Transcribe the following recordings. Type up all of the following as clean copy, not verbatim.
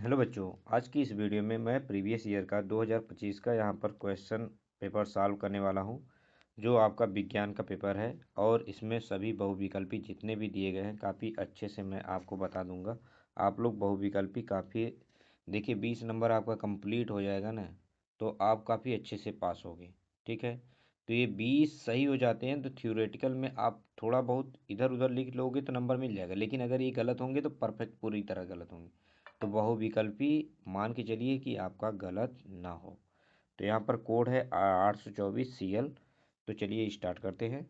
Hello बच्चों, आज की इस वीडियो में मैं प्रीवियस ईयर का 2025 का यहाँ पर क्वेश्चन पेपर सॉल्व करने वाला हूँ, जो आपका विज्ञान का पेपर है। और इसमें सभी बहुविकल्पी जितने भी दिए गए हैं काफ़ी अच्छे से मैं आपको बता दूंगा। आप लोग बहुविकल्पी काफ़ी देखिए, 20 नंबर आपका कंप्लीट हो जाएगा ना, तो आप काफ़ी अच्छे से पास होगे। ठीक है, तो ये 20 सही हो जाते हैं तो थ्योरेटिकल में आप थोड़ा बहुत इधर उधर लिख लोगे तो नंबर मिल जाएगा, लेकिन अगर ये गलत होंगे तो परफेक्ट पूरी तरह गलत होंगे। तो बहुविकल्पी मान के चलिए कि आपका गलत ना हो। तो यहाँ पर कोड है 824 CL। तो चलिए स्टार्ट करते हैं।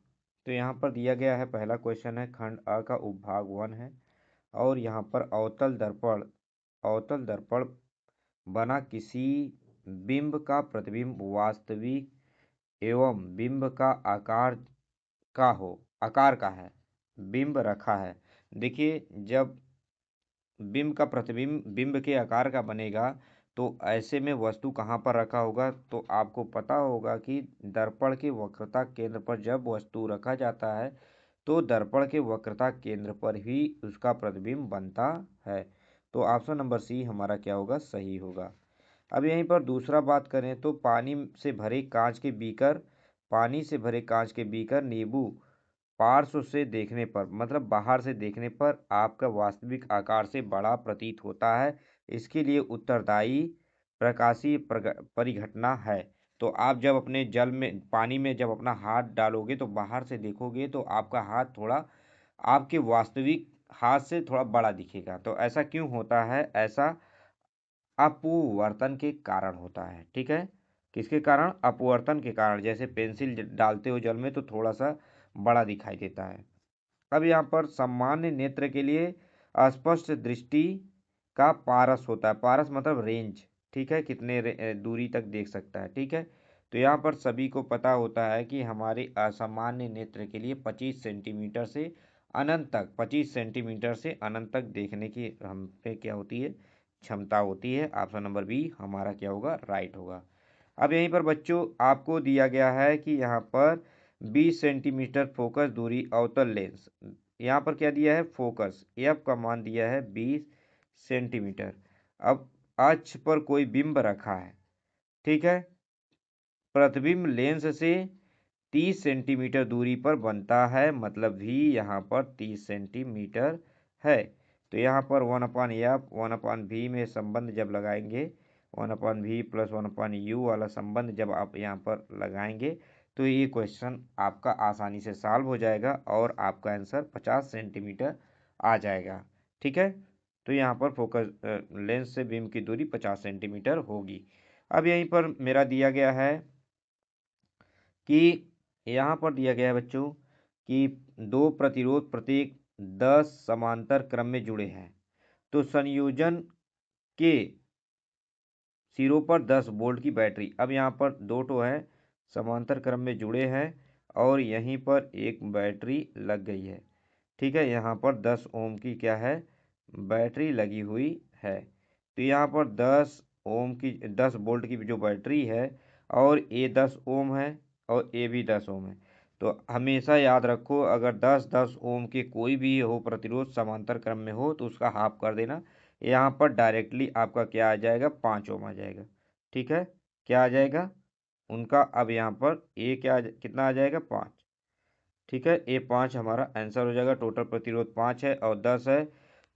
तो यहाँ पर दिया गया है, पहला क्वेश्चन है, खंड अ का उपभाग 1 है। और यहाँ पर अवतल दर्पण बना किसी बिंब का प्रतिबिंब वास्तविक एवं बिंब का आकार का है, बिंब रखा है। देखिए, जब बिंब का प्रतिबिंब बिंब के आकार का बनेगा तो ऐसे में वस्तु कहाँ पर रखा होगा, तो आपको पता होगा कि दर्पण के वक्रता केंद्र पर जब वस्तु रखा जाता है तो दर्पण के वक्रता केंद्र पर ही उसका प्रतिबिंब बनता है। तो ऑप्शन नंबर सी हमारा क्या होगा, सही होगा। अब यहीं पर दूसरा बात करें तो पानी से भरे कांच के बीकर नींबू पार्श्व से देखने पर, मतलब बाहर से देखने पर, आपका वास्तविक आकार से बड़ा प्रतीत होता है। इसके लिए उत्तरदायी प्रकाशीय परिघटना है। तो आप जब अपने पानी में जब अपना हाथ डालोगे तो बाहर से देखोगे तो आपका हाथ थोड़ा आपके वास्तविक हाथ से थोड़ा बड़ा दिखेगा। तो ऐसा क्यों होता है? ऐसा अपवर्तन के कारण होता है। ठीक है, किसके कारण? अपवर्तन के कारण। जैसे पेंसिल डालते हो जल में तो थोड़ा सा बड़ा दिखाई देता है। अब यहाँ पर सामान्य नेत्र के लिए अस्पष्ट दृष्टि का पारस होता है। पारस मतलब रेंज। ठीक है, कितने दूरी तक देख सकता है। ठीक है, तो यहाँ पर सभी को पता होता है कि हमारे असामान्य नेत्र के लिए 25 सेंटीमीटर से अनंत तक देखने की हम पे क्या होती है, क्षमता होती है। ऑप्शन नंबर बी हमारा क्या होगा, राइट होगा। अब यहीं पर बच्चों आपको दिया गया है कि यहाँ पर 20 सेंटीमीटर फोकस दूरी अवतल लेंस, यहाँ पर क्या दिया है, फोकस एफ का मान दिया है 20 सेंटीमीटर। अब अक्ष पर कोई बिंब रखा है। ठीक है, प्रतिबिंब लेंस से 30 सेंटीमीटर दूरी पर बनता है, मतलब भी यहाँ पर 30 सेंटीमीटर है। तो यहाँ पर 1/f 1/v में संबंध जब लगाएंगे, 1/v प्लस 1/u वाला संबंध जब आप यहाँ पर लगाएंगे तो ये क्वेश्चन आपका आसानी से सॉल्व हो जाएगा और आपका आंसर 50 सेंटीमीटर आ जाएगा। ठीक है, तो यहाँ पर फोकस लेंस से बीम की दूरी 50 सेंटीमीटर होगी। अब यहीं पर मेरा दिया गया है कि यहाँ पर दिया गया है बच्चों कि दो प्रतिरोध प्रत्येक 10 समांतर क्रम में जुड़े हैं। तो संयोजन के सिरों पर 10 वोल्ट की बैटरी, अब यहाँ पर दो टो है, समांतर क्रम में जुड़े हैं और यहीं पर एक बैटरी लग गई है। ठीक है, यहाँ पर 10 ओम की क्या है, बैटरी लगी हुई है। तो यहाँ पर 10 वोल्ट की जो बैटरी है और ये 10 ओम है और ये भी 10 ओम है। तो हमेशा याद रखो, अगर 10-10 ओम के कोई भी हो प्रतिरोध समांतर क्रम में हो तो उसका हाफ कर देना। यहाँ पर डायरेक्टली आपका क्या आ जाएगा, 5 ओम आ जाएगा। ठीक है, क्या आ जाएगा उनका, अब यहाँ पर ए कितना आ जाएगा, 5। ठीक है, ए 5 हमारा आंसर हो जाएगा। टोटल प्रतिरोध 5 है और 10 है।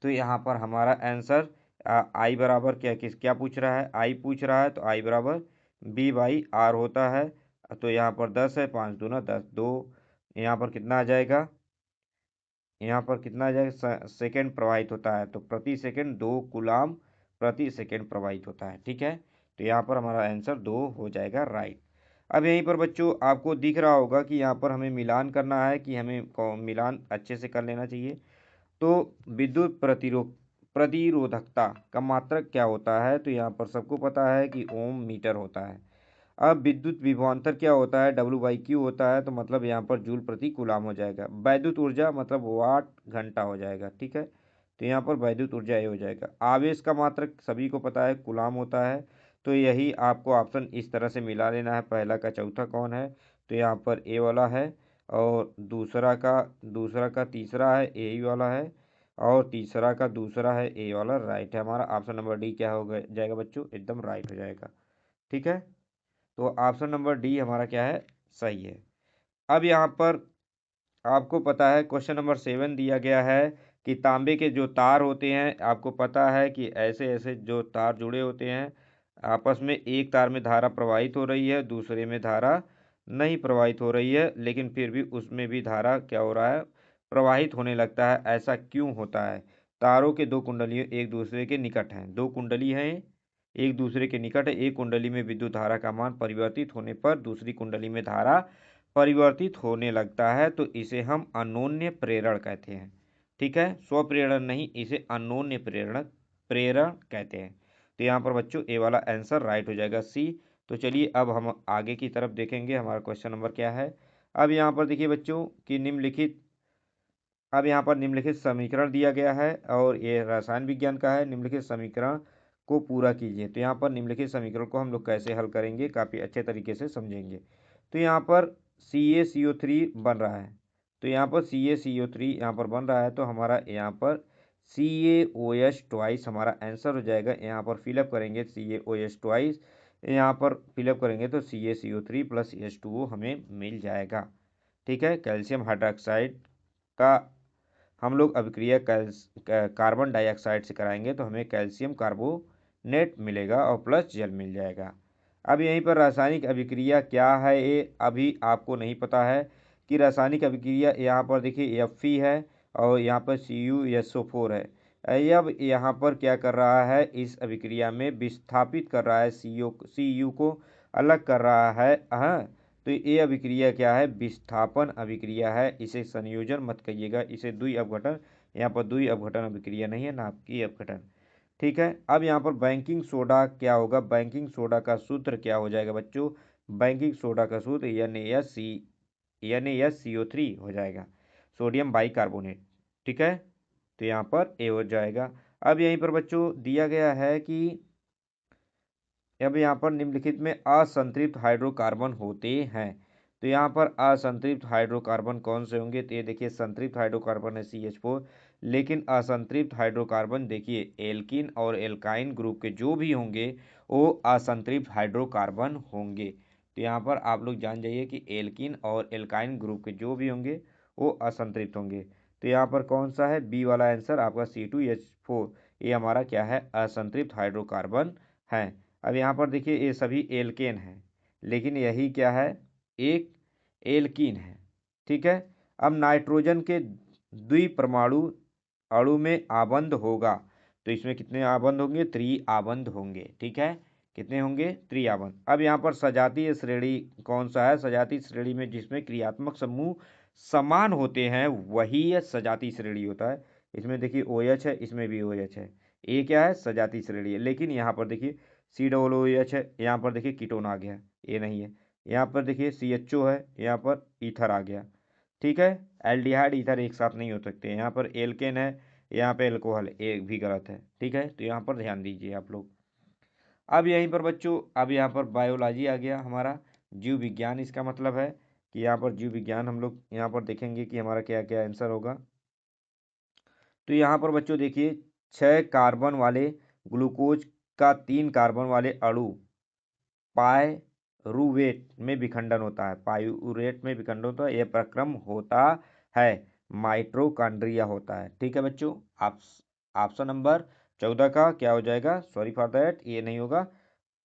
तो यहाँ पर हमारा आंसर आई बराबर क्या पूछ रहा है, आई पूछ रहा है, तो आई बराबर B/R होता है। तो यहाँ पर 10 है, 5 दूना 10, 2 यहाँ पर कितना आ जाएगा, यहाँ पर कितना आ जाएगा, सेकेंड प्रवाहित होता है। तो प्रति सेकेंड 2 कूलाम प्रति सेकेंड प्रवाहित होता है। ठीक है, तो यहाँ पर हमारा आंसर 2 हो जाएगा, राइट। अब यहीं पर बच्चों आपको दिख रहा होगा कि यहाँ पर हमें मिलान करना है, कि हमें मिलान अच्छे से कर लेना चाहिए। तो विद्युत प्रतिरोधकता का मात्रक क्या होता है, तो यहाँ पर सबको पता है कि ओम मीटर होता है। अब विद्युत विभवांतर क्या होता है, W/Q होता है, तो मतलब यहाँ पर जूल प्रति कूलाम हो जाएगा। वैद्युत ऊर्जा मतलब वाट घंटा हो जाएगा। ठीक है, तो यहाँ पर वैद्युत ऊर्जा ये हो जाएगा। आवेश का मात्रक सभी को पता है, कूलाम होता है। तो यही आपको ऑप्शन इस तरह से मिला लेना है, पहला का चौथा कौन है, तो यहाँ पर ए वाला है और दूसरा का तीसरा है, ए वाला है और तीसरा का दूसरा है ए वाला राइट है हमारा। ऑप्शन नंबर डी क्या हो जाएगा बच्चों, एकदम राइट हो जाएगा। ठीक है, तो ऑप्शन नंबर डी हमारा क्या है, सही है। अब यहाँ पर आपको पता है क्वेश्चन नंबर 7 दिया गया है कि तांबे के जो तार होते हैं, आपको पता है कि ऐसे ऐसे जो तार जुड़े होते हैं आपस में, एक तार में धारा प्रवाहित हो रही है, दूसरे में धारा नहीं प्रवाहित हो रही है, लेकिन फिर भी उसमें भी धारा क्या हो रहा है, प्रवाहित होने लगता है। ऐसा क्यों होता है? तारों के दो कुंडलियों एक दूसरे के निकट हैं, दो कुंडली हैं एक दूसरे के निकट है, एक कुंडली में विद्युत धारा का मान परिवर्तित होने पर दूसरी कुंडली में धारा परिवर्तित होने लगता है, तो इसे हम अन्योन्य प्रेरण कहते हैं। ठीक है, स्वप्रेरण नहीं, इसे अन्योन्य प्रेरण कहते हैं। तो यहाँ पर बच्चों ए वाला आंसर राइट हो जाएगा, सी। तो चलिए अब हम आगे की तरफ देखेंगे, हमारा क्वेश्चन नंबर क्या है। अब यहाँ पर देखिए बच्चों कि अब यहाँ पर निम्नलिखित समीकरण दिया गया है और ये रसायन विज्ञान का है। निम्नलिखित समीकरण को पूरा कीजिए। तो यहाँ पर निम्नलिखित समीकरण को हम लोग कैसे हल करेंगे, काफ़ी अच्छे तरीके से समझेंगे। तो यहाँ पर CaCO3 बन रहा है, तो यहाँ पर CaCO3 यहाँ पर बन रहा है, तो हमारा यहाँ पर CaOH ट्वाइस हमारा आंसर हो जाएगा। यहाँ पर फिलअप करेंगे CaOH ट्वाइस, यहाँ पर फिलअप करेंगे तो CaCO3 प्लस H2O हमें मिल जाएगा। ठीक है, कैल्शियम हाइड्रोक्साइड का हम लोग अभिक्रिया कार्बन डाइऑक्साइड से कराएंगे तो हमें कैल्शियम कार्बोनेट मिलेगा और प्लस जल मिल जाएगा। अब यहीं पर रासायनिक अभिक्रिया क्या है ये अभी आपको नहीं पता है कि रासायनिक अभिक्रिया यहाँ पर देखिए Fe है और यहाँ पर CuSO4 है। अब यहाँ पर क्या कर रहा है, इस अभिक्रिया में विस्थापित कर रहा है, Cu को अलग कर रहा है। हाँ, तो ये अभिक्रिया क्या है, विस्थापन अभिक्रिया है, इसे संयोजन मत कहिएगा, इसे द्वि अपघटन, यहाँ पर द्वि अपघटन अभिक्रिया नहीं है, नाभिकीय अपघटन। ठीक है, अब यहाँ पर बेकिंग सोडा क्या होगा, बेकिंग सोडा का सूत्र क्या हो जाएगा बच्चों, बेकिंग सोडा का सूत्र NaSCO3 हो जाएगा, सोडियम बाइकार्बोनेट। ठीक है, तो यहाँ पर ए हो जाएगा। अब यहीं पर बच्चों दिया गया है कि अब यहाँ पर निम्नलिखित में असंतृप्त हाइड्रोकार्बन होते हैं। तो यहाँ पर असंतृप्त हाइड्रोकार्बन कौन से होंगे, तो ये देखिए संतृप्त हाइड्रोकार्बन है CH4, लेकिन असंतृप्त हाइड्रोकार्बन देखिए एल्किन और एल्काइन ग्रुप के जो भी होंगे वो असंतृप्त हाइड्रोकार्बन होंगे। तो यहाँ पर आप लोग जान जाइए कि एल्किन और एल्काइन ग्रुप के जो भी होंगे वो असंतृप्त होंगे। तो यहाँ पर कौन सा है, बी वाला आंसर आपका C2H4, ये हमारा क्या है, असंतृप्त हाइड्रोकार्बन है। अब यहाँ पर देखिए ये सभी एल्केन है, लेकिन यही क्या है, एक एल्कीन है। ठीक है, अब नाइट्रोजन के द्विपरमाणु अणु में आबंध होगा, तो इसमें कितने आबंध होंगे, 3 आबंध होंगे। ठीक है, कितने होंगे, 3 आबंध। अब यहाँ पर सजातीय श्रेणी कौन सा है, सजातीय श्रेणी में जिसमें क्रियात्मक समूह समान होते हैं वही सजातीय श्रेणी होता है। इसमें देखिए OH है, इसमें भी OH है, ये क्या है, सजातीय श्रेणी है। लेकिन यहाँ पर देखिए COOH है, यहाँ पर देखिए कीटोन आ गया, ये नहीं है। यहाँ पर देखिए CHO है, यहाँ पर ईथर आ गया। ठीक है, एल्डिहाइड ईथर एक साथ नहीं हो सकते। यहाँ पर एल्केन है, यहाँ पे एल्कोहल, एक भी गलत है। ठीक है, तो यहाँ पर ध्यान दीजिए आप लोग। अब यहीं पर बच्चों अब यहाँ पर बायोलॉजी आ गया हमारा, जीव विज्ञान इसका मतलब है कि यहाँ पर जीव विज्ञान हम लोग यहाँ पर देखेंगे कि हमारा क्या क्या आंसर होगा। तो यहाँ पर बच्चों देखिए 6 कार्बन वाले ग्लूकोज का 3 कार्बन वाले अणु पायरुवेट में विखंडन होता है, पायरुवेट में विखंडन होता है, यह प्रक्रम होता है माइटोकॉन्ड्रिया होता है। ठीक है बच्चों, ऑप्शन नंबर 14 का क्या हो जाएगा, सॉरी फॉर दैट, ये नहीं होगा,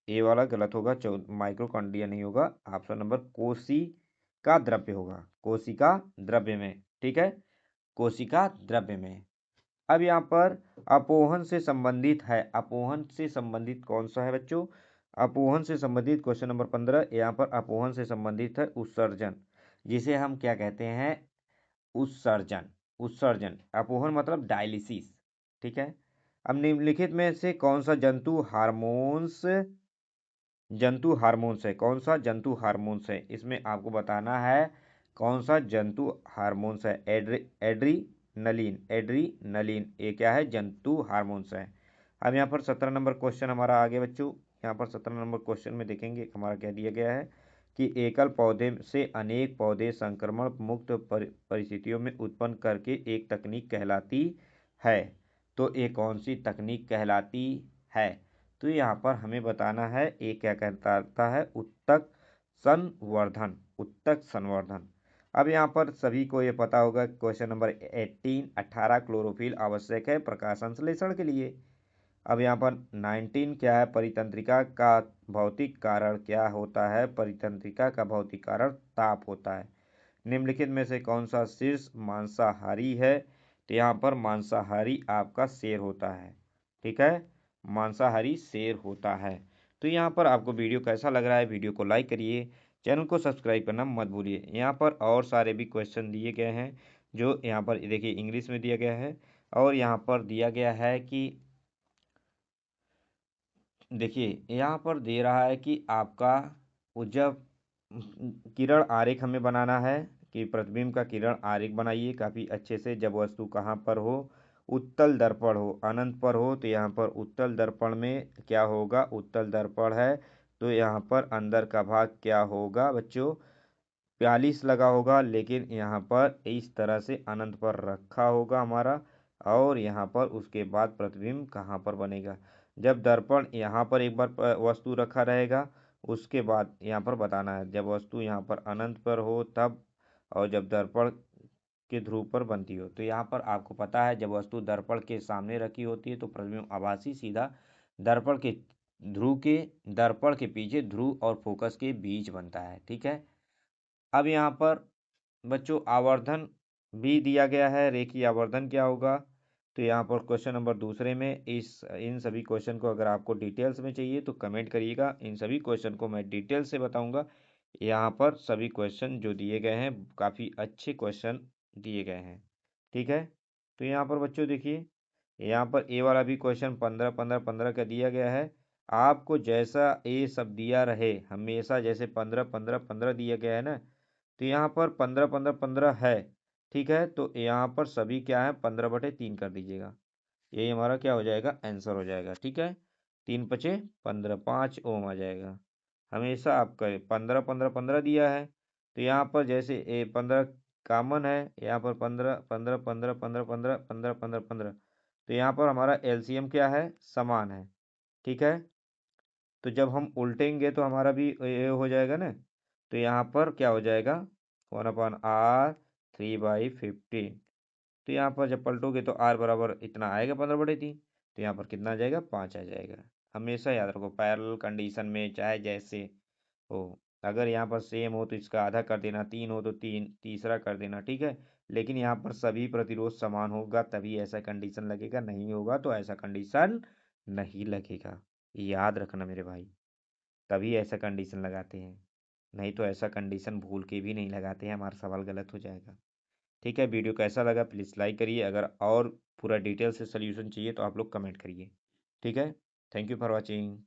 ए वाला गलत होगा, माइटोकॉन्ड्रिया नहीं होगा, ऑप्शन नंबर कोशिका द्रव्य होगा, कोशिका द्रव्य में। ठीक है, कोशिका द्रव्य में। अब यहाँ पर अपोहन से संबंधित है, अपोहन से संबंधित कौन सा है बच्चों, अपोहन से संबंधित क्वेश्चन नंबर 15, यहाँ पर अपोहन से संबंधित है उत्सर्जन, जिसे हम क्या कहते हैं, उत्सर्जन। उत्सर्जन, अपोहन मतलब डायलिसिस। ठीक है, अब निम्नलिखित में से कौन सा जंतु हार्मोन्स है, कौन सा जंतु हार्मोन्स है, इसमें आपको बताना है कौन सा जंतु हार्मोन्स है। एड्रीनलिन ये क्या है, जंतु हार्मोन्स है। अब यहाँ पर 17 नंबर क्वेश्चन हमारा आगे बच्चों, यहाँ पर 17 नंबर क्वेश्चन में देखेंगे हमारा क्या दिया गया है कि एकल पौधे से अनेक पौधे संक्रमण मुक्त परिस्थितियों में उत्पन्न करके एक तकनीक कहलाती है तो ये कौन सी तकनीक कहलाती है? तो यहाँ पर हमें बताना है ये क्या कहलाता है, उत्तक संवर्धन, उत्तक संवर्धन। अब यहाँ पर सभी को ये पता होगा, क्वेश्चन नंबर 18, 18 क्लोरोफिल आवश्यक है प्रकाश संश्लेषण के लिए। अब यहाँ पर 19 क्या है, परितंत्रिका का भौतिक कारण क्या होता है? परितंत्रिका का भौतिक कारण ताप होता है। निम्नलिखित में से कौन सा शीर्ष मांसाहारी है? तो यहाँ पर मांसाहारी आपका शेर होता है, ठीक है, मांसाहारी शेर होता है। तो यहाँ पर आपको वीडियो कैसा लग रहा है? वीडियो को लाइक करिए, चैनल को सब्सक्राइब करना मत भूलिए। यहाँ पर और सारे भी क्वेश्चन दिए गए हैं, जो यहाँ पर देखिए इंग्लिश में दिया गया है, और यहाँ पर दिया गया है कि देखिए यहाँ पर दे रहा है कि आपका जब किरण आरेख हमें बनाना है कि प्रतिबिंब का किरण आरेख बनाइए काफ़ी अच्छे से। जब वस्तु कहाँ पर हो? उत्तल दर्पण हो, अनंत पर हो, तो यहाँ पर उत्तल दर्पण में क्या होगा? उत्तल दर्पण है तो यहाँ पर अंदर का भाग क्या होगा बच्चों? 42 लगा होगा, लेकिन यहाँ पर इस तरह से अनंत पर रखा होगा हमारा, और यहाँ पर उसके बाद प्रतिबिंब कहाँ पर बनेगा? जब दर्पण यहाँ पर एक बार वस्तु रखा रहेगा, उसके बाद यहाँ पर बताना है जब वस्तु यहाँ पर अनंत पर हो तब, और जब दर्पण के ध्रुव पर बनती हो। तो यहाँ पर आपको पता है जब वस्तु दर्पण के सामने रखी होती है तो प्रतिबिंब आभासी सीधा दर्पण के ध्रुव के दर्पण के पीछे ध्रुव और फोकस के बीच बनता है, ठीक है। अब यहाँ पर बच्चों आवर्धन भी दिया गया है, रेखीय आवर्धन क्या होगा? तो यहाँ पर क्वेश्चन नंबर दूसरे में इन सभी क्वेश्चन को अगर आपको डिटेल्स में चाहिए तो कमेंट करिएगा, इन सभी क्वेश्चन को मैं डिटेल से बताऊंगा। यहाँ पर सभी क्वेश्चन जो दिए गए हैं काफ़ी अच्छे क्वेश्चन दिए गए हैं, ठीक है। तो यहाँ पर बच्चों देखिए, यहाँ पर ए वाला भी क्वेश्चन 15 15 15 का दिया गया है। आपको जैसा ए सब दिया रहे हमेशा, जैसे 15 15 15 दिया गया है ना, तो यहाँ पर 15 15 15 है, ठीक है। तो यहाँ पर सभी क्या है, 15/3 कर दीजिएगा, यही हमारा क्या हो जाएगा, आंसर हो जाएगा, ठीक है। 3×5 = 15, 5 ओम आ जाएगा। हमेशा आपका 15 15 15 दिया है, तो यहाँ पर जैसे ए 15 कॉमन है, यहाँ पर 15 15 15 15 15 15 15 15, तो यहाँ पर हमारा एलसीएम क्या है, समान है, ठीक है। तो जब हम उल्टेंगे तो हमारा भी ये हो जाएगा ना, तो यहाँ पर क्या हो जाएगा, 1/r3/15। तो यहाँ पर जब पलटोगे तो r बराबर इतना आएगा 15/3, तो यहाँ पर कितना आ जाएगा, 5 आ जाएगा। हमेशा याद रखो पैरेलल कंडीशन में चाहे जैसे हो, अगर यहाँ पर सेम हो तो इसका आधा कर देना, 3 हो तो 3 तीसरा कर देना, ठीक है। लेकिन यहाँ पर सभी प्रतिरोध समान होगा तभी ऐसा कंडीशन लगेगा, नहीं होगा तो ऐसा कंडीशन नहीं लगेगा, याद रखना मेरे भाई। तभी ऐसा कंडीशन लगाते हैं, नहीं तो ऐसा कंडीशन भूल के भी नहीं लगाते हैं, हमारा सवाल गलत हो जाएगा, ठीक है। वीडियो कैसा लगा प्लीज़ लाइक करिए, अगर और पूरा डिटेल से सल्यूशन चाहिए तो आप लोग कमेंट करिए, ठीक है। Thank you for watching.